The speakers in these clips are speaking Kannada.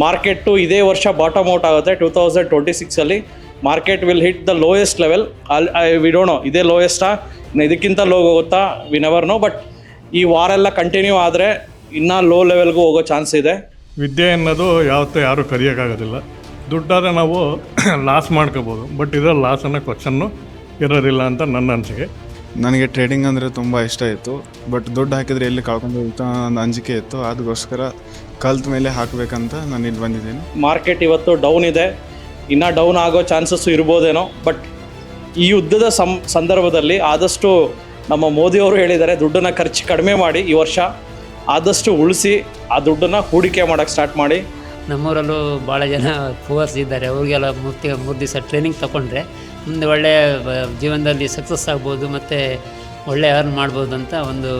ಮಾರ್ಕೆಟು ಇದೇ ವರ್ಷ ಬಾಟಮ್ ಔಟ್ ಆಗುತ್ತೆ 2026 market will hit the lowest level. We don't know ಇದೇ ಲೋಯೆಸ್ಟಾ ಇದಕ್ಕಿಂತ ಲೋ ಹೋಗುತ್ತಾ, ವಿ ನೆವರ್ ನೋ. ಬಟ್ ಈ ವಾರೆಲ್ಲ ಕಂಟಿನ್ಯೂ ಆದರೆ ಇನ್ನೂ ಲೋ ಲೆವೆಲ್ಗೂ ಹೋಗೋ ಚಾನ್ಸ್ ಇದೆ. ವಿದ್ಯೆ ಅನ್ನೋದು ಯಾವತ್ತೂ ಯಾರೂ ಕಲಿಯೋಕ್ಕಾಗೋದಿಲ್ಲ. ದುಡ್ಡಾದರೆ ನಾವು ಲಾಸ್ ಮಾಡ್ಕೋಬೋದು, ಬಟ್ ಇದರಲ್ಲಿ ಲಾಸ್ ಅನ್ನೋ ಕ್ವಶನ್ನು ಇರೋದಿಲ್ಲ ಅಂತ ನನ್ನ ಅನಿಸಿಕೆ. ನನಗೆ ಟ್ರೇಡಿಂಗ್ ಅಂದರೆ ತುಂಬ ಇಷ್ಟ ಇತ್ತು, ಬಟ್ ದುಡ್ಡು ಹಾಕಿದರೆ ಎಲ್ಲಿ ಕಳ್ಕೊಂಡು ಹೋಗ್ತಾ ಒಂದು ಅಂಜಿಕೆ ಇತ್ತು. ಅದಕ್ಕೋಸ್ಕರ ಕಲ್ತ ಮೇಲೆ ಹಾಕಬೇಕಂತ ನಾನು ಇಲ್ಲಿ ಬಂದಿದ್ದೀನಿ. ಮಾರ್ಕೆಟ್ ಇವತ್ತು ಡೌನ್ ಇದೆ, ಇನ್ನೂ ಡೌನ್ ಆಗೋ ಚಾನ್ಸಸ್ಸು ಇರ್ಬೋದೇನೋ. ಬಟ್ ಈ ಯುದ್ಧದ ಸಂದರ್ಭದಲ್ಲಿ ಆದಷ್ಟು ನಮ್ಮ ಮೋದಿಯವರು ಹೇಳಿದ್ದಾರೆ, ದುಡ್ಡನ್ನು ಖರ್ಚು ಕಡಿಮೆ ಮಾಡಿ, ಈ ವರ್ಷ ಆದಷ್ಟು ಉಳಿಸಿ ಆ ದುಡ್ಡನ್ನು ಹೂಡಿಕೆ ಮಾಡೋಕ್ಕೆ ಸ್ಟಾರ್ಟ್ ಮಾಡಿ. ನಮ್ಮೂರಲ್ಲೂ ಭಾಳ ಜನ ಪೂವರ್ಸ್ ಇದ್ದಾರೆ, ಅವ್ರಿಗೆಲ್ಲ ಮೂರು ದಿವಸ ಟ್ರೈನಿಂಗ್ ತಗೊಂಡ್ರೆ ಮುಂದೆ ಒಳ್ಳೆಯ ಜೀವನದಲ್ಲಿ ಸಕ್ಸಸ್ ಆಗ್ಬೋದು ಮತ್ತು ಒಳ್ಳೆ ಅರ್ನ್ ಮಾಡ್ಬೋದು ಅಂತ ಒಂದು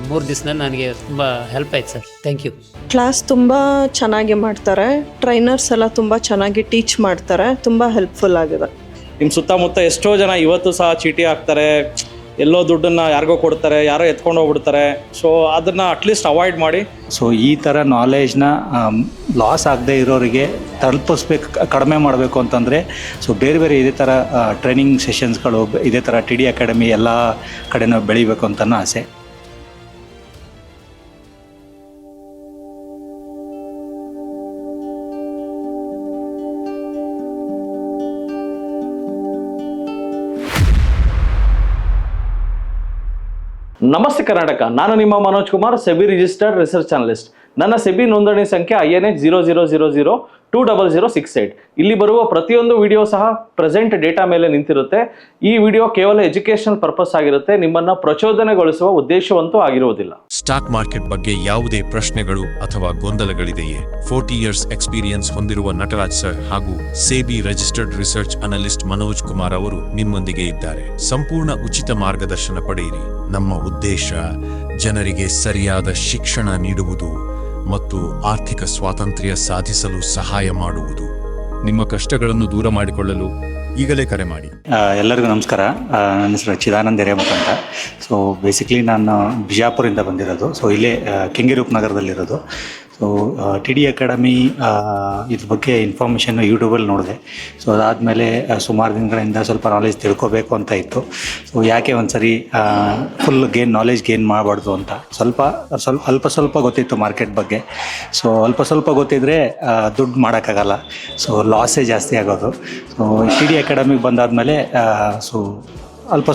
3 ದಿವಸದಲ್ಲಿ ನನಗೆ ತುಂಬ ಹೆಲ್ಪ್ ಆಯ್ತು ಸರ್. Thank you. ಕ್ಲಾಸ್ ತುಂಬ ಚೆನ್ನಾಗಿ ಮಾಡ್ತಾರೆ, ಟ್ರೈನರ್ಸ್ ಎಲ್ಲ ತುಂಬ ಚೆನ್ನಾಗಿ ಟೀಚ್ ಮಾಡ್ತಾರೆ, ತುಂಬ ಹೆಲ್ಪ್ಫುಲ್ ಆಗಿದೆ. ನಿಮ್ಮ ಸುತ್ತಮುತ್ತ ಎಷ್ಟೋ ಜನ ಇವತ್ತು ಸಹ ಚೀಟಿ ಹಾಕ್ತಾರೆ, ಎಲ್ಲೋ ದುಡ್ಡನ್ನು ಯಾರಿಗೋ ಕೊಡ್ತಾರೆ, ಯಾರೋ ಎತ್ಕೊಂಡು ಹೋಗ್ಬಿಡ್ತಾರೆ. ಸೊ ಅದನ್ನು ಅಟ್ಲೀಸ್ಟ್ ಅವಾಯ್ಡ್ ಮಾಡಿ. ಸೊ ಈ ಥರ ನಾಲೆಜ್ನ ಲಾಸ್ ಆಗದೆ ಇರೋರಿಗೆ ತಲುಪಿಸ್ಬೇಕು, ಕಡಿಮೆ ಮಾಡಬೇಕು ಅಂತಂದರೆ ಸೊ ಬೇರೆ ಬೇರೆ ಇದೇ ಥರ ಟ್ರೈನಿಂಗ್ ಸೆಷನ್ಸ್ಗಳು, ಇದೇ ಥರ TD ಅಕಾಡೆಮಿ ಎಲ್ಲ ಕಡೆನೂ ಬೆಳಿಬೇಕು ಅಂತ ನನ್ನ ಆಸೆ. ನಮಸ್ತೆ ಕರ್ನಾಟಕ, ನಾನು ನಿಮ್ಮ Manoj Kumar, SEBI registered research analyst. ನನ್ನ ಸೆಬಿ ನೋಂದಣಿ ಸಂಖ್ಯೆ INH 00002068. ಇಲ್ಲಿ ಬರುವ ಪ್ರತಿಯೊಂದು ವಿಡಿಯೋ ಸಹ ಪ್ರೆಸೆಂಟ್ ಡೇಟಾ ಮೇಲೆ ನಿಂತಿರುತ್ತೆ. ಈ ವಿಡಿಯೋ ಕೇವಲ ಎಜುಕೇಶನಲ್ ಪರ್ಪಸ್ ಆಗಿರುತ್ತೆ, ನಿಮ್ಮನ್ನ ಪ್ರಚೋದನೆಗೊಳಿಸುವ ಉದ್ದೇಶವಂತೂ ಆಗಿರುವುದಿಲ್ಲ. ಸ್ಟಾಕ್ ಮಾರ್ಕೆಟ್ ಬಗ್ಗೆ ಯಾವುದೇ ಪ್ರಶ್ನೆಗಳು ಅಥವಾ ಗೊಂದಲಗಳಿದೆಯೇ? 40 ಇಯರ್ಸ್ ಎಕ್ಸ್ಪೀರಿಯನ್ಸ್ ಹೊಂದಿರುವ ನಟರಾಜ್ ಸರ್ ಹಾಗೂ SEBI registered research analyst Manoj Kumar ಅವರು ನಿಮ್ಮೊಂದಿಗೆ ಇದ್ದಾರೆ. ಸಂಪೂರ್ಣ ಉಚಿತ ಮಾರ್ಗದರ್ಶನ ಪಡೆಯಿರಿ. ನಮ್ಮ ಉದ್ದೇಶ ಜನರಿಗೆ ಸರಿಯಾದ ಶಿಕ್ಷಣ ನೀಡುವುದು ಮತ್ತು ಆರ್ಥಿಕ ಸ್ವಾತಂತ್ರ್ಯ ಸಾಧಿಸಲು ಸಹಾಯ ಮಾಡುವುದು. ನಿಮ್ಮ ಕಷ್ಟಗಳನ್ನು ದೂರ ಮಾಡಿಕೊಳ್ಳಲು ಈಗಲೇ ಕರೆ ಮಾಡಿ. ಎಲ್ಲರಿಗೂ ನಮಸ್ಕಾರ. ನನ್ನ ಹೆಸರು ಚಿದಾನಂದ ಹಿರೇಮಠ ಅಂತ. ಸೊ ಬೇಸಿಕ್ಲಿ ನಾನು ಬಿಜಾಪುರಿಂದ ಬಂದಿರೋದು. ಸೊ ಇಲ್ಲೇ ಕೆಂಗೇರೂಪ್ ನಗರದಲ್ಲಿರೋದು. ಸೊ TD ಅಕಾಡೆಮಿ ಇದ್ರ ಬಗ್ಗೆ ಇನ್ಫಾರ್ಮೇಷನ್ನು ಯೂಟ್ಯೂಬಲ್ಲಿ ನೋಡಿದೆ. ಸೊ ಅದಾದಮೇಲೆ ಸುಮಾರು ದಿನಗಳಿಂದ ಸ್ವಲ್ಪ ನಾಲೆಜ್ ತಿಳ್ಕೊಬೇಕು ಅಂತ ಇತ್ತು. ಸೊ ಯಾಕೆ ಒಂದು ಸರಿ ಫುಲ್ ನಾಲೆಜ್ ಗೇನ್ ಮಾಡಬಾರ್ದು ಅಂತ ಸ್ವಲ್ಪ ಗೊತ್ತಿತ್ತು ಮಾರ್ಕೆಟ್ ಬಗ್ಗೆ. ಸೊ ಸ್ವಲ್ಪ ಗೊತ್ತಿದ್ದರೆ ದುಡ್ಡು ಮಾಡೋಕ್ಕಾಗಲ್ಲ, ಸೊ ಲಾಸೇ ಜಾಸ್ತಿ ಆಗೋದು. ಸೊ TD ಅಕಾಡೆಮಿಗೆ ಬಂದಾದಮೇಲೆ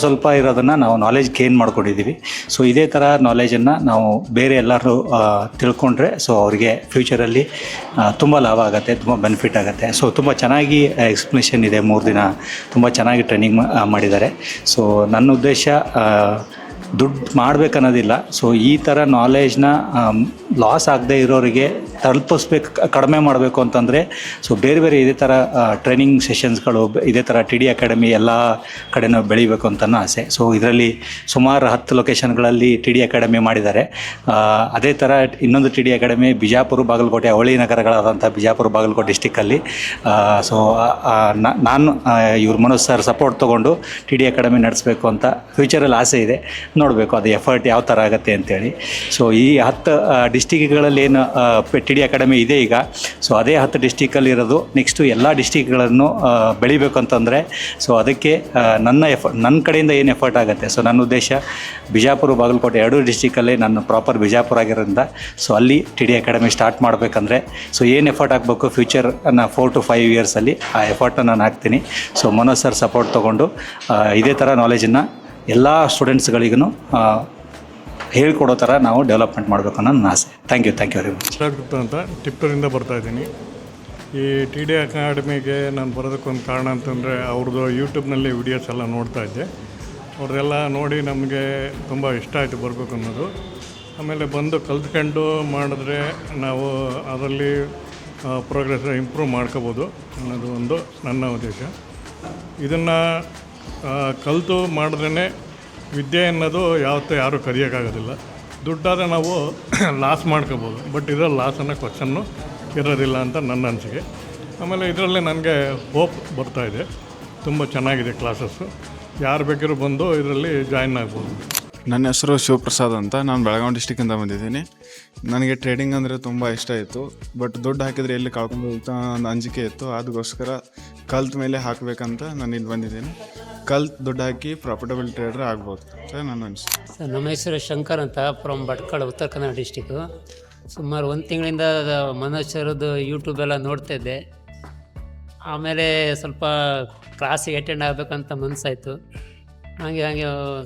ಸ್ವಲ್ಪ ಇರೋದನ್ನು ನಾವು ನಾಲೆಜ್ ಗೇನ್ ಮಾಡ್ಕೊಂಡಿದ್ದೀವಿ. ಸೊ ಇದೇ ಥರ ನಾಲೆಜನ್ನು ನಾವು ಬೇರೆ ಎಲ್ಲರೂ ತಿಳ್ಕೊಂಡ್ರೆ ಸೊ ಅವರಿಗೆ ಫ್ಯೂಚರಲ್ಲಿ ತುಂಬ ಲಾಭ ಆಗುತ್ತೆ, ತುಂಬ ಬೆನಿಫಿಟ್ ಆಗುತ್ತೆ. ಸೊ ತುಂಬ ಚೆನ್ನಾಗಿ ಎಕ್ಸ್ಪ್ಲನೇಷನ್ ಇದೆ, 3 ದಿನ ತುಂಬ ಚೆನ್ನಾಗಿ ಟ್ರೈನಿಂಗ್ ಮಾಡಿದ್ದಾರೆ. ಸೊ ನನ್ನ ಉದ್ದೇಶ ದುಡ್ಡು ಮಾಡಬೇಕನ್ನೋದಿಲ್ಲ. ಸೊ ಈ ಥರ ನಾಲೆಜ್ನ ಲಾಸ್ ಆಗದೆ ಇರೋರಿಗೆ ತಲುಪಿಸ್ಬೇಕು, ಕಡಿಮೆ ಮಾಡಬೇಕು ಅಂತಂದರೆ ಸೊ ಬೇರೆ ಬೇರೆ ಇದೇ ಥರ ಟ್ರೈನಿಂಗ್ ಸೆಷನ್ಸ್ಗಳು, ಇದೇ ಥರ TD ಅಕಾಡೆಮಿ ಎಲ್ಲ ಕಡೆನೂ ಬೆಳಿಬೇಕು ಅಂತ ನನ್ನ ಆಸೆ. ಸೊ ಇದರಲ್ಲಿ ಸುಮಾರು 10 ಲೊಕೇಶನ್ಗಳಲ್ಲಿ TD ಅಕಾಡೆಮಿ ಮಾಡಿದ್ದಾರೆ. ಅದೇ ಥರ ಇನ್ನೊಂದು TD ಅಕಾಡೆಮಿ ಬಿಜಾಪುರ, ಬಾಗಲಕೋಟೆ, ಅವಳಿ ನಗರಗಳಾದಂಥ ಬಿಜಾಪುರ, ಬಾಗಲಕೋಟೆ ಡಿಸ್ಟಿಕ್ಕಲ್ಲಿ. ಸೊ ನಾನು ಇವ್ರ ಮನೋಜ್ ಸರ್ ಸಪೋರ್ಟ್ ತೊಗೊಂಡು TD ಅಕಾಡೆಮಿ ನಡೆಸಬೇಕು ಅಂತ ಫ್ಯೂಚರಲ್ಲಿ ಆಸೆ ಇದೆ. ನೋಡಬೇಕು ಅದು ಎಫರ್ಟ್ ಯಾವ ಥರ ಆಗುತ್ತೆ ಅಂತೇಳಿ. ಸೊ ಈ 10 ಡಿಸ್ಟಿಕ್ಗಳಲ್ಲಿ ಏನು TD ಅಕಾಡೆಮಿ ಇದೆ ಈಗ, ಸೊ ಅದೇ 10 ಡಿಸ್ಟಿಕಲ್ಲಿ ಇರೋದು. ನೆಕ್ಸ್ಟು ಎಲ್ಲ ಡಿಸ್ಟಿಕ್ಗಳನ್ನು ಬೆಳಿಬೇಕು ಅಂತಂದರೆ ಸೊ ಅದಕ್ಕೆ ನನ್ನ ಕಡೆಯಿಂದ ಏನು ಎಫರ್ಟ್ ಆಗುತ್ತೆ. ಸೊ ನನ್ನ ಉದ್ದೇಶ ಬಿಜಾಪುರ, ಬಾಗಲಕೋಟೆ 2 ಡಿಸ್ಟಿಕಲ್ಲೇ ನಾನು ಪ್ರಾಪರ್ ಬಿಜಾಪುರ ಆಗಿರೋದ್ರಿಂದ ಸೊ ಅಲ್ಲಿ TD ಅಕಾಡೆಮಿ ಸ್ಟಾರ್ಟ್ ಮಾಡಬೇಕಂದ್ರೆ ಸೊ ಏನು ಎಫರ್ಟ್ ಆಗಬೇಕು ಫ್ಯೂಚರ್ 4 to 5 ಇಯರ್ಸಲ್ಲಿ ಆ ಎಫರ್ಟನ್ನು ನಾನು ಹಾಕ್ತೀನಿ. ಸೊ ಮನೋಜ್ ಸರ್ ಸಪೋರ್ಟ್ ತೊಗೊಂಡು ಇದೇ ಥರ ನಾಲೆಜನ್ನು ಎಲ್ಲ ಸ್ಟೂಡೆಂಟ್ಸ್ಗಳಿಗೂ ಹೇಳ್ಕೊಡೋ ಥರ ನಾವು ಡೆವಲಪ್ಮೆಂಟ್ ಮಾಡಬೇಕು ಅನ್ನೋ ನನ್ನ ಆಸೆ. Thank you very much. Gupta ಅಂತ ಟಿಪ್ಪರಿಂದ ಬರ್ತಾಯಿದ್ದೀನಿ. ಈ TD ಅಕಾಡೆಮಿಗೆ ನಾನು ಬರೋದಕ್ಕೊಂದು ಕಾರಣ ಅಂತಂದರೆ ಅವ್ರದ್ದು ಯೂಟ್ಯೂಬ್ನಲ್ಲಿ ವಿಡಿಯೋಸ್ ಎಲ್ಲ ನೋಡ್ತಾ ಇದ್ದೆ. ಅವ್ರದ್ದೆಲ್ಲ ನೋಡಿ ನಮಗೆ ತುಂಬ ಇಷ್ಟ ಆಯಿತು ಬರಬೇಕು ಅನ್ನೋದು. ಆಮೇಲೆ ಬಂದು ಕಲ್ತ್ಕೊಂಡು ಮಾಡಿದ್ರೆ ನಾವು ಅದರಲ್ಲಿ ಪ್ರೋಗ್ರೆಸ್ ಇಂಪ್ರೂವ್ ಮಾಡ್ಕೋಬೋದು ಅನ್ನೋದು ಒಂದು ನನ್ನ ಉದ್ದೇಶ. ಇದನ್ನು ಕಲಿತು ಮಾಡಿದ್ರೇ ವಿದ್ಯೆ ಅನ್ನೋದು ಯಾವತ್ತೂ ಯಾರೂ ಕಲಿಯೋಕ್ಕಾಗೋದಿಲ್ಲ. ದುಡ್ಡಾದರೆ ನಾವು ಲಾಸ್ ಮಾಡ್ಕೋಬೋದು, ಬಟ್ ಇದರಲ್ಲಿ ಲಾಸ್ ಅನ್ನೋ ಕ್ವಶನ್ನು ಇರೋದಿಲ್ಲ ಅಂತ ನನ್ನ ಅನಿಸಿಕೆ. ಆಮೇಲೆ ಇದರಲ್ಲೇ ನನಗೆ ಹೋಪ್ ಬರ್ತಾಯಿದೆ. ತುಂಬ ಚೆನ್ನಾಗಿದೆ ಕ್ಲಾಸಸ್ಸು. ಯಾರು ಬೇಕಾದ್ರೂ ಬಂದು ಇದರಲ್ಲಿ ಜಾಯಿನ್ ಆಗ್ಬೋದು. ನನ್ನ ಹೆಸರು ಶಿವಪ್ರಸಾದ್ ಅಂತ. ನಾನು ಬೆಳಗಾವಿ ಡಿಸ್ಟಿಕ್ಕಿಂದ ಬಂದಿದ್ದೀನಿ. ನನಗೆ ಟ್ರೇಡಿಂಗ್ ಅಂದರೆ ತುಂಬ ಇಷ್ಟ ಇತ್ತು. ಬಟ್ ದುಡ್ಡು ಹಾಕಿದರೆ ಎಲ್ಲಿ ಕಳ್ಕೊಂಡು ಹೋಗ್ತಾ ಒಂದು ಅಂಜಿಕೆ ಇತ್ತು. ಅದಕ್ಕೋಸ್ಕರ ಕಲ್ತ ಮೇಲೆ ಹಾಕಬೇಕಂತ ನಾನು ಇಲ್ಲಿ ಬಂದಿದ್ದೀನಿ. ಕಲ್ತು ದುಡ್ಡು ಹಾಕಿ ಪ್ರಾಫಿಟಬಲ್ ಟ್ರೇಡರ್ ಆಗ್ಬೋದು ಅಂತ ನನ್ನ ಅನಿಸಿಕೆ. ಸರ್, ನಮ್ಮ ಹೆಸರು ಶಂಕರ್ ಅಂತ, ಫ್ರಮ್ ಭಟ್ಕಳ, ಉತ್ತರ ಕನ್ನಡ ಡಿಸ್ಟಿಕ್ಕು. ಸುಮಾರು 1 ತಿಂಗಳಿಂದ ಮನೋಜ್ ಸರ್ದು ಯೂಟ್ಯೂಬೆಲ್ಲ ನೋಡ್ತಾ ಇದ್ದೆ. ಆಮೇಲೆ ಸ್ವಲ್ಪ ಕ್ಲಾಸಿಗೆ ಅಟೆಂಡ್ ಆಗಬೇಕಂತ ಮನಸ್ಸಾಯಿತು. ಹಾಗೆ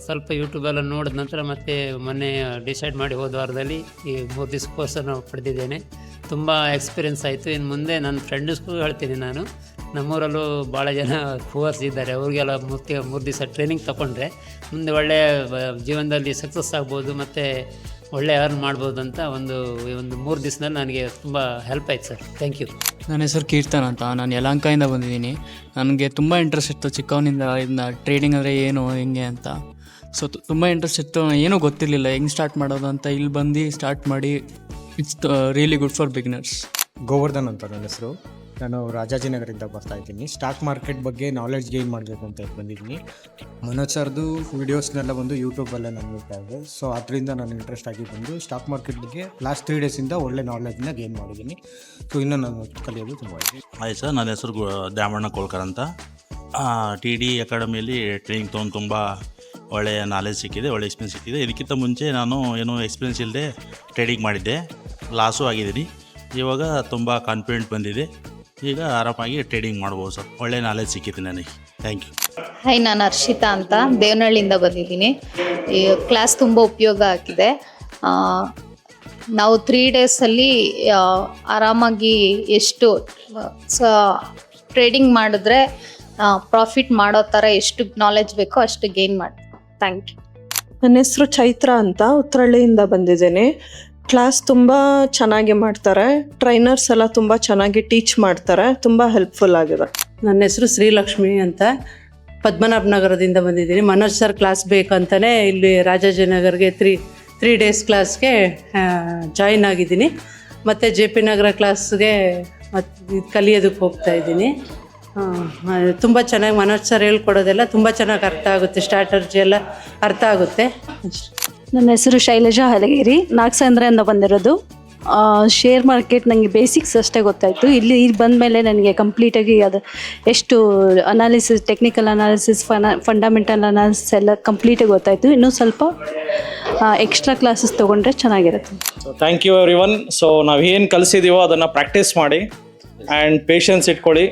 ಸ್ವಲ್ಪ ಯೂಟ್ಯೂಬೆಲ್ಲ ನೋಡಿದ ನಂತರ ಮತ್ತೆ ಮೊನ್ನೆ ಡಿಸೈಡ್ ಮಾಡಿ ಹೋದ ವಾರದಲ್ಲಿ ಈ 3 ದಿವಸ ಕೋರ್ಸನ್ನು ಪಡೆದಿದ್ದೇನೆ. ತುಂಬ ಎಕ್ಸ್ಪೀರಿಯೆನ್ಸ್ ಆಯಿತು. ಇನ್ನು ಮುಂದೆ ನನ್ನ ಫ್ರೆಂಡ್ಸ್ಗೂ ಹೇಳ್ತೀನಿ, ನಾನು ನಮ್ಮೂರಲ್ಲೂ ಭಾಳ ಜನ ಪೂವರ್ಸ್ ಇದ್ದಾರೆ, ಅವ್ರಿಗೆಲ್ಲ 3 ದಿವಸ ಟ್ರೈನಿಂಗ್ ತೊಗೊಂಡ್ರೆ ಮುಂದೆ ಒಳ್ಳೆಯ ಜೀವನದಲ್ಲಿ ಸಕ್ಸಸ್ ಆಗ್ಬೋದು ಮತ್ತು ಒಳ್ಳೆ ಅರ್ನ್ ಮಾಡ್ಬೋದು ಅಂತ ಒಂದು 3 ದಿವಸದಲ್ಲಿ ನನಗೆ ತುಂಬ ಹೆಲ್ಪ್ ಆಯ್ತು ಸರ್. Thank you. ನನ್ನ ಹೆಸರು ಕೀರ್ತನ್ ಅಂತ. ನಾನು ಯಲಹಂಕದಿಂದ ಬಂದಿದ್ದೀನಿ. ನನಗೆ ತುಂಬ ಇಂಟ್ರೆಸ್ಟ್ ಇತ್ತು ಚಿಕ್ಕವನಿಂದ ಇದನ್ನ ಟ್ರೇಡಿಂಗ್ ಅಂದರೆ ಏನು ಹೆಂಗೆ ಅಂತ. ಸೊ ತುಂಬ ಇಂಟ್ರೆಸ್ಟ್ ಇತ್ತು. ಏನೂ ಗೊತ್ತಿರಲಿಲ್ಲ ಹೆಂಗೆ ಸ್ಟಾರ್ಟ್ ಮಾಡೋದು ಅಂತ. ಇಲ್ಲಿ ಬಂದು ಸ್ಟಾರ್ಟ್ ಮಾಡಿ it's really good for beginners. Govardhan ಅಂತ ನನ್ನ ಹೆಸರು. ನಾನು ರಾಜಾಜಿನಗರದಿಂದ ಬರ್ತಾ ಇದ್ದೀನಿ. ಸ್ಟಾಕ್ ಮಾರ್ಕೆಟ್ ಬಗ್ಗೆ ನಾಲೆಡ್ಜ್ ಗೇನ್ ಮಾಡಬೇಕು ಅಂತ ಬಂದಿದ್ದೀನಿ. ಮನೋಜ್ ಸರ್ದು ವೀಡಿಯೋಸ್ನೆಲ್ಲ ಬಂದು ಯೂಟ್ಯೂಬಲ್ಲೇ ನಾನು ನೋಡ್ತಾ ಇದ್ದೆ. ಸೊ ಅದರಿಂದ ನಾನು ಇಂಟ್ರೆಸ್ಟ್ ಆಗಿ ಬಂದು ಸ್ಟಾಕ್ ಮಾರ್ಕೆಟ್ ಬಗ್ಗೆ ಲಾಸ್ಟ್ 3 ಡೇಸಿಂದ ಒಳ್ಳೆ ನಾಲೆಡ್ಜ್ನ ಗೇನ್ ಮಾಡಿದ್ದೀನಿ. ಸೊ ಇನ್ನೂ ನಾನು ಕಲಿಯೋದು ತುಂಬ ಇದೆ. ಹಾಯ್ ಸರ್, ನನ್ನ ಹೆಸರು ದ್ಯಾಮಣ್ಣ ಕೋಲ್ಕರ್ ಅಂತ. TD ಅಕಾಡೆಮಿಯಲ್ಲಿ ಟ್ರೈನಿಂಗ್ ತೊಗೊಂಡು ತುಂಬ ಒಳ್ಳೆಯ ನಾಲೆಜ್ ಸಿಕ್ಕಿದೆ, ಒಳ್ಳೆ ಎಕ್ಸ್ಪೀರಿಯನ್ಸ್ ಸಿಕ್ಕಿದೆ. ಇದಕ್ಕಿಂತ ಮುಂಚೆ ನಾನು ಏನೋ ಎಕ್ಸ್ಪೀರಿಯನ್ಸ್ ಇಲ್ಲದೆ ಟ್ರೇಡಿಂಗ್ ಮಾಡಿದ್ದೆ, ಲಾಸು ಆಗಿದ್ದೀನಿ. ಇವಾಗ ತುಂಬ ಕಾನ್ಫಿಡೆಂಟ್ ಬಂದಿದೆ. ಈಗ ಆರಾಮಾಗಿ ಟ್ರೇಡಿಂಗ್ ಮಾಡ್ಬೋದು ಸರ್. ಒಳ್ಳೆ ನಾಲೆಜ್ ಸಿಕ್ಕಿದೆ ನನಗೆ. Thank you. ಹಾಯ್, ನಾನು ಹರ್ಷಿತಾ ಅಂತ, ದೇವನಹಳ್ಳಿಯಿಂದ ಬಂದಿದ್ದೀನಿ. ಈ ಕ್ಲಾಸ್ ತುಂಬ ಉಪಯೋಗ ಆಗಿದೆ. ನಾವು 3 ಡೇಸಲ್ಲಿ ಆರಾಮಾಗಿ ಎಷ್ಟು ಟ್ರೇಡಿಂಗ್ ಮಾಡಿದ್ರೆ ಪ್ರಾಫಿಟ್ ಮಾಡೋ ಥರ ಎಷ್ಟು ನಾಲೆಜ್ ಬೇಕೋ ಅಷ್ಟು ಗೇನ್ ಮಾಡಿ. Thank you. ನನ್ನ ಹೆಸರು ಚೈತ್ರ ಅಂತ, ಉತ್ತರಹಳ್ಳಿಯಿಂದ ಬಂದಿದ್ದೇನೆ. ಕ್ಲಾಸ್ ತುಂಬ ಚೆನ್ನಾಗಿ ಮಾಡ್ತಾರೆ. ಟ್ರೈನರ್ಸ್ ಎಲ್ಲ ತುಂಬ ಚೆನ್ನಾಗಿ ಟೀಚ್ ಮಾಡ್ತಾರೆ. ತುಂಬ ಹೆಲ್ಪ್ಫುಲ್ ಆಗಿದೆ. ನನ್ನ ಹೆಸರು ಶ್ರೀಲಕ್ಷ್ಮಿ ಅಂತ, ಪದ್ಮನಾಭ ನಗರದಿಂದ ಬಂದಿದ್ದೀನಿ. ಮನೋಜ್ ಸರ್ ಕ್ಲಾಸ್ ಬೇಕಂತಲೇ ಇಲ್ಲಿ ರಾಜಾಜಿನಗರ್ಗೆ 3 ಡೇಸ್ ಕ್ಲಾಸ್ಗೆ ಜಾಯಿನ್ ಆಗಿದ್ದೀನಿ. ಮತ್ತು JP ನಗರ ಕ್ಲಾಸ್ಗೆ ಕಲಿಯೋದಕ್ಕೆ ಹೋಗ್ತಾ ಇದ್ದೀನಿ. ತುಂಬ ಚೆನ್ನಾಗಿ ಮನೋಜ್ ಸರ್ ಹೇಳ್ಕೊಡೋದೆಲ್ಲ ತುಂಬ ಚೆನ್ನಾಗಿ ಅರ್ಥ ಆಗುತ್ತೆ. ಸ್ಟ್ರಾಟರ್ಜಿ ಎಲ್ಲ ಅರ್ಥ ಆಗುತ್ತೆ. ನನ್ನ ಹೆಸರು ಶೈಲಜಾ ಹಲಗೇರಿ, ನಾಗಸಂದ್ರದಿಂದ ಬಂದಿರೋದು. ಶೇರ್ ಮಾರ್ಕೆಟ್ ನನಗೆ ಬೇಸಿಕ್ಸ್ ಅಷ್ಟೇ ಗೊತ್ತಾಯಿತು. ಇಲ್ಲಿ ಬಂದ ಮೇಲೆ ನನಗೆ ಕಂಪ್ಲೀಟಾಗಿ ಅದು ಎಷ್ಟು analysis, technical analysis, fundamental analysis ಎಲ್ಲ ಕಂಪ್ಲೀಟಾಗಿ ಗೊತ್ತಾಯಿತು. ಇನ್ನೂ ಸ್ವಲ್ಪ ಎಕ್ಸ್ಟ್ರಾ ಕ್ಲಾಸಸ್ ತೊಗೊಂಡ್ರೆ ಚೆನ್ನಾಗಿರುತ್ತೆ. So thank you everyone. So ನಾವು ಏನು ಕಲಿಸಿದ್ದೀವೋ ಅದನ್ನು ಪ್ರಾಕ್ಟೀಸ್ ಮಾಡಿ ಆ್ಯಂಡ್ ಪೇಷನ್ಸ್ ಇಟ್ಕೊಳ್ಳಿ.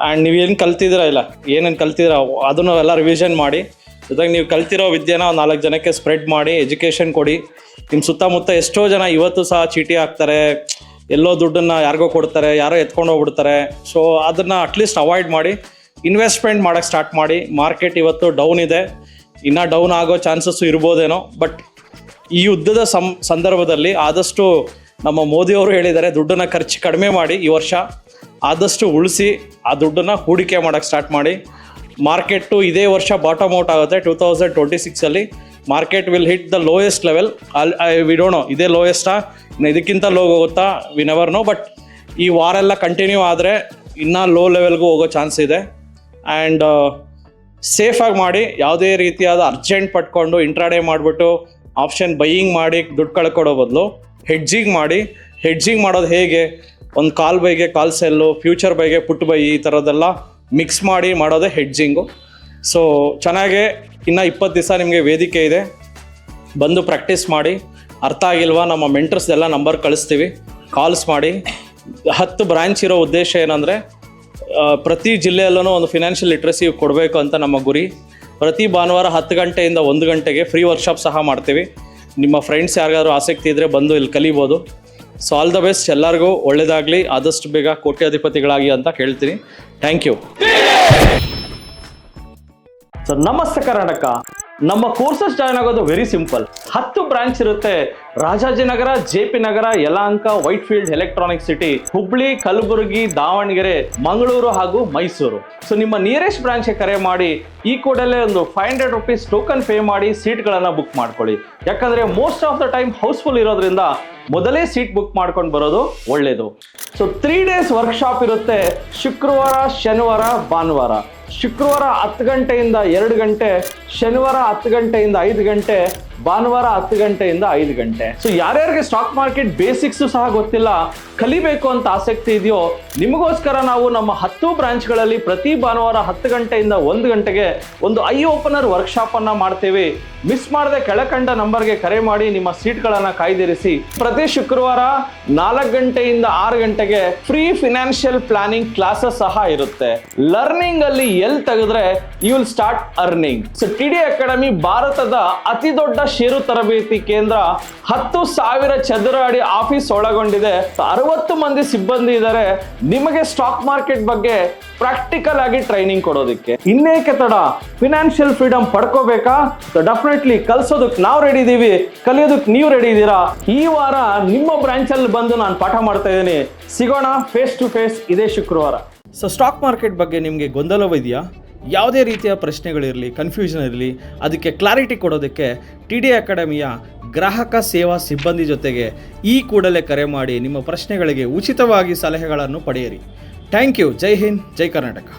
ಆ್ಯಂಡ್ ನೀವೇನು ಕಲ್ತಿದ್ದೀರಾ ಇಲ್ಲ, ಏನೇನು ಕಲ್ತಿದ್ದೀರಾ ಅದನ್ನು ಎಲ್ಲ ರಿವಿಷನ್ ಮಾಡಿ. ಜೊತೆಗೆ ನೀವು ಕಲ್ತಿರೋ ವಿದ್ಯೆನ 4 ಜನಕ್ಕೆ ಸ್ಪ್ರೆಡ್ ಮಾಡಿ, ಎಜುಕೇಷನ್ ಕೊಡಿ. ನಿಮ್ಮ ಸುತ್ತಮುತ್ತ ಎಷ್ಟೋ ಜನ ಇವತ್ತು ಸಹ ಚೀಟಿ ಹಾಕ್ತಾರೆ, ಎಲ್ಲೋ ದುಡ್ಡನ್ನು ಯಾರಿಗೋ ಕೊಡ್ತಾರೆ, ಯಾರೋ ಎತ್ಕೊಂಡು ಹೋಗ್ಬಿಡ್ತಾರೆ. ಸೊ ಅದನ್ನು ಅಟ್ಲೀಸ್ಟ್ ಅವಾಯ್ಡ್ ಮಾಡಿ ಇನ್ವೆಸ್ಟ್ಮೆಂಟ್ ಮಾಡೋಕ್ಕೆ ಸ್ಟಾರ್ಟ್ ಮಾಡಿ. ಮಾರ್ಕೆಟ್ ಇವತ್ತು ಡೌನ್ ಇದೆ, ಇನ್ನೂ ಡೌನ್ ಆಗೋ ಚಾನ್ಸಸ್ಸು ಇರ್ಬೋದೇನೋ. ಬಟ್ ಈ ಯುದ್ಧದ ಸಂದರ್ಭದಲ್ಲಿ ಆದಷ್ಟು ನಮ್ಮ ಮೋದಿಯವರು ಹೇಳಿದ್ದಾರೆ, ದುಡ್ಡನ್ನು ಖರ್ಚು ಕಡಿಮೆ ಮಾಡಿ, ಈ ವರ್ಷ ಆದಷ್ಟು ಉಳಿಸಿ ಆ ದುಡ್ಡನ್ನು ಹೂಡಿಕೆ ಮಾಡೋಕ್ಕೆ ಸ್ಟಾರ್ಟ್ ಮಾಡಿ. ಮಾರ್ಕೆಟು ಇದೇ ವರ್ಷ ಬಾಟಮ್ ಔಟ್ ಆಗುತ್ತೆ. 2026 market will hit the lowest level. We don't know ಇದೇ ಲೋಯೆಸ್ಟಾ, ಇನ್ನು ಇದಕ್ಕಿಂತ ಲೋ ಹೋಗುತ್ತಾ, ವಿ ನೆವರ್ ನೋ. ಬಟ್ ಈ ವಾರೆಲ್ಲ ಕಂಟಿನ್ಯೂ ಆದರೆ ಇನ್ನೂ ಲೋ ಲೆವೆಲ್ಗೂ ಹೋಗೋ ಚಾನ್ಸ್ ಇದೆ. ಆ್ಯಂಡ್ ಸೇಫಾಗಿ ಮಾಡಿ. ಯಾವುದೇ ರೀತಿಯಾದ ಅರ್ಜೆಂಟ್ ಪಟ್ಕೊಂಡು ಇಂಟ್ರಾಡೇ ಮಾಡಿಬಿಟ್ಟು ಆಪ್ಷನ್ ಬೈಯಿಂಗ್ ಮಾಡಿ ದುಡ್ಡು ಕಳ್ಕೊಡೋ ಬದಲು ಹೆಡ್ಜಿಂಗ್ ಮಾಡಿ. ಹೆಡ್ಜಿಂಗ್ ಮಾಡೋದು ಹೇಗೆ, ಒಂದು ಕಾಲ್ ಬೈಗೆ ಕಾಲ್ ಸೆಲ್ಲು, ಫ್ಯೂಚರ್ ಬೈಗೆ ಪುಟ್ ಬೈ, ಈ ಥರದ್ದೆಲ್ಲ ಮಿಕ್ಸ್ ಮಾಡಿ ಮಾಡೋದೇ ಹೆಡ್ಜಿಂಗು. ಸೊ ಚೆನ್ನಾಗೇ ಇನ್ನು 20 ದಿವಸ ನಿಮಗೆ ವೇದಿಕೆ ಇದೆ, ಬಂದು ಪ್ರಾಕ್ಟೀಸ್ ಮಾಡಿ. ಅರ್ಥ ಆಗಿಲ್ವಾ, ನಮ್ಮ ಮೆಂಟರ್ಸ್ದೆಲ್ಲ ನಂಬರ್ ಕಳಿಸ್ತೀವಿ, ಕಾಲ್ಸ್ ಮಾಡಿ. 10 ಬ್ರಾಂಚ್ ಇರೋ ಉದ್ದೇಶ ಏನಂದರೆ ಪ್ರತಿ ಜಿಲ್ಲೆಯಲ್ಲೂ ಒಂದು ಫಿನಾನ್ಷಿಯಲ್ ಲಿಟ್ರಸಿ ಕೊಡಬೇಕು ಅಂತ ನಮ್ಮ ಗುರಿ. ಪ್ರತಿ ಭಾನುವಾರ 10 ಗಂಟೆಯಿಂದ 1 ಗಂಟೆಗೆ ಫ್ರೀ ವರ್ಕ್ಶಾಪ್ ಸಹ ಮಾಡ್ತೀವಿ. ನಿಮ್ಮ ಫ್ರೆಂಡ್ಸ್ ಯಾರಿಗಾದ್ರೂ ಆಸಕ್ತಿ ಇದ್ದರೆ ಬಂದು ಇಲ್ಲಿ ಕಲಿಬೋದು. ಸೊ ಆಲ್ ದ ಬೆಸ್ಟ್, ಎಲ್ಲರಿಗೂ ಒಳ್ಳೆಯದಾಗಲಿ, ಆದಷ್ಟು ಬೇಗ ಕೋಟ್ಯಾಧಿಪತಿಗಳಾಗಿ ಅಂತ ಕೇಳ್ತೀನಿ. Thank you. ಸೊ ನಮಸ್ತೆ ಕರ್ನಾಟಕ. ನಮ್ಮ ಕೋರ್ಸಸ್ ಜಾಯ್ನ್ ಆಗೋದು ವೆರಿ ಸಿಂಪಲ್. 10 ಬ್ರಾಂಚ್ ಇರುತ್ತೆ. ರಾಜಾಜಿನಗರ, JP ನಗರ, ಯಲಹಂಕ, ವೈಟ್ಫೀಲ್ಡ್, ಎಲೆಕ್ಟ್ರಾನಿಕ್ ಸಿಟಿ, ಹುಬ್ಳಿ, ಕಲಬುರಗಿ, ದಾವಣಗೆರೆ, ಮಂಗಳೂರು ಹಾಗೂ ಮೈಸೂರು. ಸೊ ನಿಮ್ಮ ನಿಯರೆಸ್ಟ್ ಬ್ರಾಂಚ್ಗೆ ಕರೆ ಮಾಡಿ ಈ ಕೂಡಲೇ ಒಂದು 500 rupees ಟೋಕನ್ ಪೇ ಮಾಡಿ ಸೀಟ್ಗಳನ್ನು ಬುಕ್ ಮಾಡ್ಕೊಳ್ಳಿ. ಯಾಕಂದರೆ most of the time house full ಇರೋದ್ರಿಂದ ಮೊದಲೇ ಸೀಟ್ ಬುಕ್ ಮಾಡ್ಕೊಂಡು ಬರೋದು ಒಳ್ಳೆಯದು. ಸೊ 3 days ವರ್ಕ್ಶಾಪ್ ಇರುತ್ತೆ. ಶುಕ್ರವಾರ, ಶನಿವಾರ, ಭಾನುವಾರ. ಶುಕ್ರವಾರ 10 ಗಂಟೆಯಿಂದ 2 ಗಂಟೆ, ಶನಿವಾರ 10 ಗಂಟೆಯಿಂದ 5 ಗಂಟೆ, ಭಾನುವಾರ 10 ಗಂಟೆಯಿಂದ 5 ಗಂಟೆ. ಸೊ ಯಾರ್ಯಾರಿಗೆ ಸ್ಟಾಕ್ ಮಾರ್ಕೆಟ್ ಬೇಸಿಕ್ಸ್ ಸಹ ಗೊತ್ತಿಲ್ಲ, ಕಲಿಬೇಕು ಅಂತ ಆಸಕ್ತಿ ಇದೆಯೋ, ನಿಮಗೋಸ್ಕರ ನಾವು ನಮ್ಮ 10 ಬ್ರಾಂಚ್ಗಳಲ್ಲಿ ಪ್ರತಿ ಭಾನುವಾರ 10 ಗಂಟೆಯಿಂದ 1 ಗಂಟೆಗೆ ಒಂದು ಐ ಓಪನರ್ ವರ್ಕ್ಶಾಪ್ ಅನ್ನ ಮಾಡ್ತೇವೆ. ಮಿಸ್ ಮಾಡದೆ ಕೆಳಕಂಡ ನಂಬರ್ಗೆ ಕರೆ ಮಾಡಿ ನಿಮ್ಮ ಸೀಟ್ಗಳನ್ನು ಕಾಯ್ದಿರಿಸಿ. ಪ್ರತಿ ಶುಕ್ರವಾರ 4 ಗಂಟೆಯಿಂದ 6 ಗಂಟೆಗೆ ಫ್ರೀ ಫಿನಾನ್ಷಿಯಲ್ ಪ್ಲಾನಿಂಗ್ ಕ್ಲಾಸಸ್ ಸಹ ಇರುತ್ತೆ. ಲರ್ನಿಂಗ್ ಅಲ್ಲಿ ಎಲ್ಲಿ ತೆಗೆದ್ರೆ you will start earning. So TD academy ಭಾರತದ ಅತಿ ದೊಡ್ಡ ಷೇರು ತರಬೇತಿ ಕೇಂದ್ರ. 10,000 ಚದರ ಅಡಿ ಆಫೀಸ್ ಒಳಗೊಂಡಿದೆ. 60 ಮಂದಿ ಸಿಬ್ಬಂದಿ ಇದ್ದಾರೆ ನಿಮಗೆ ಸ್ಟಾಕ್ ಮಾರ್ಕೆಟ್ ಬಗ್ಗೆ ಪ್ರಾಕ್ಟಿಕಲ್ ಆಗಿ ಟ್ರೈನಿಂಗ್ ಕೊಡೋದಕ್ಕೆ. ಇನ್ನೇಕೆ ತಡ, ಫಿನಾನ್ಷಿಯಲ್ ಫ್ರೀಡಮ್ ಪಡ್ಕೋಬೇಕಾ? ಸೊ ಡೆಫಿನೆಟ್ಲಿ ಕಲ್ಸೋದಕ್ಕೆ ನಾವು ರೆಡಿ ಇದೀವಿ, ಕಲಿಯೋದಕ್ಕೆ ನೀವು ರೆಡಿ ಇದ್ದೀರಾ? ಈ ವಾರ ನಿಮ್ಮ ಬ್ರಾಂಚ್ ಅಲ್ಲಿ ಬಂದು ನಾನು ಪಾಠ ಮಾಡ್ತಾ ಇದ್ದೀನಿ. ಸಿಗೋಣ ಫೇಸ್ ಟು ಫೇಸ್ ಇದೇ ಶುಕ್ರವಾರ. ಸೊ ಸ್ಟಾಕ್ ಮಾರ್ಕೆಟ್ ಬಗ್ಗೆ ನಿಮಗೆ ಗೊಂದಲವಿದೆಯಾ? ಯಾವುದೇ ರೀತಿಯ ಪ್ರಶ್ನೆಗಳಿರಲಿ, ಕನ್ಫ್ಯೂಷನ್ ಇರಲಿ, ಅದಕ್ಕೆ ಕ್ಲಾರಿಟಿ ಕೊಡೋದಕ್ಕೆ ಟಿಡಿ ಅಕಾಡೆಮಿಯ ಗ್ರಾಹಕ ಸೇವಾ ಸಿಬ್ಬಂದಿ ಜೊತೆಗೆ ಈ ಕೂಡಲೇ ಕರೆ ಮಾಡಿ ನಿಮ್ಮ ಪ್ರಶ್ನೆಗಳಿಗೆ ಉಚಿತವಾಗಿ ಸಲಹೆಗಳನ್ನು ಪಡೆಯಿರಿ. Thank you. ಜೈ ಹಿಂದ್, ಜೈ ಕರ್ನಾಟಕ.